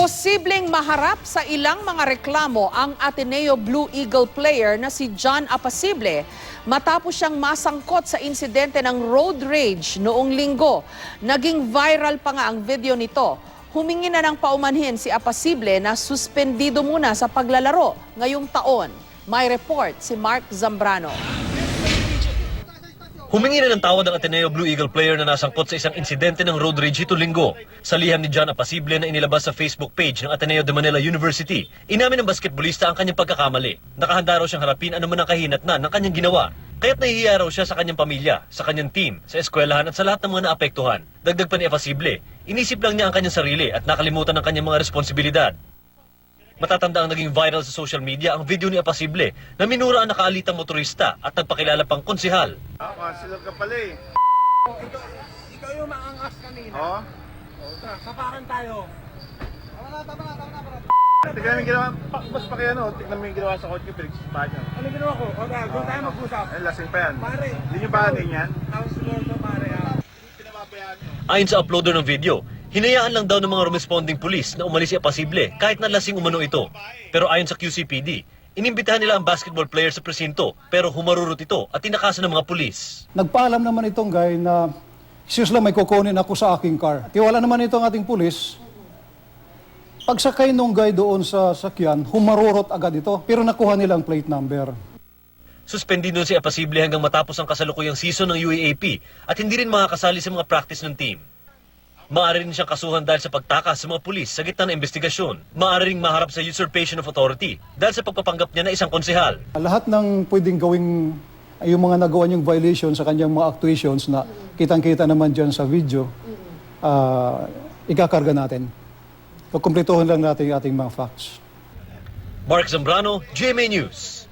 Posibleng maharap sa ilang mga reklamo ang Ateneo Blue Eagle player na si John Apacible matapos siyang masangkot sa insidente ng road rage noong linggo. Naging viral pa nga ang video nito. Humingi na ng paumanhin si Apacible na suspendido muna sa paglalaro ngayong taon. May report si Mark Zambrano. Humingi na ng tawad ang Ateneo Blue Eagle player na nasangkot sa isang insidente ng road rage ito linggo. Sa liham ni John Apacible na inilabas sa Facebook page ng Ateneo de Manila University, inamin ng basketballista ang kanyang pagkakamali. Nakahanda raw siyang harapin anuman ang kahinatnan ng kanyang ginawa. Kaya't nahihiya raw siya sa kanyang pamilya, sa kanyang team, sa eskwelahan at sa lahat ng mga naapektuhan. Dagdag pa ni Apacible, inisip lang niya ang kanyang sarili at nakalimutan ang kanyang mga responsibilidad. Matatanda ang naging viral sa social media ang video ni Apacible na minura ang nakaalitang motorista at nagpakilala pang konsehal. Consular ka pala eh. Ikaw yung maangas kanina. Oo. Sapakan tayo. Tignan mo yung ginawa, mas pa kaya tignan mo yung ginawa sa kotse, pinagsipahan niyo. Ano ginawa ko? Okay, doon tayo mag-usap. Ay, lasing pa yan. Pare. Hindi niyo ba anin yan? Counselor to pare ah. Pinababayaan niyo. Ayon sa uploader ng video, hinayaan lang daw ng mga responding police na umalis si Apacible kahit na lasing umano ito. Pero ayon sa QCPD, inimbitahan nila ang basketball player sa presinto pero humarurot ito at tinakasan ng mga pulis. Nagpaalam naman itong guy na excuse lang, may kukunin ako sa aking car. Tiwala naman itong ating pulis. Pagsakay nung guy doon sa sakyan, humarurot agad ito pero nakuha nilang plate number. Suspendido si Apacible hanggang matapos ang kasalukuyang season ng UAAP at hindi rin makakasali sa mga practice ng team. Maaari rin siyang kasuhan dahil sa pagtakas sa mga pulis sa gitna ng investigasyon. Maaari ring maharap sa usurpation of authority dahil sa pagpapanggap niya na isang konsehal. Lahat ng pwedeng gawing yung mga nagawa niyang violation sa kanyang mga actuations na kitang-kita naman dyan sa video, ikakarga natin. Kukumplituhin lang natin yung ating mga facts. Mark Zambrano, GMA News.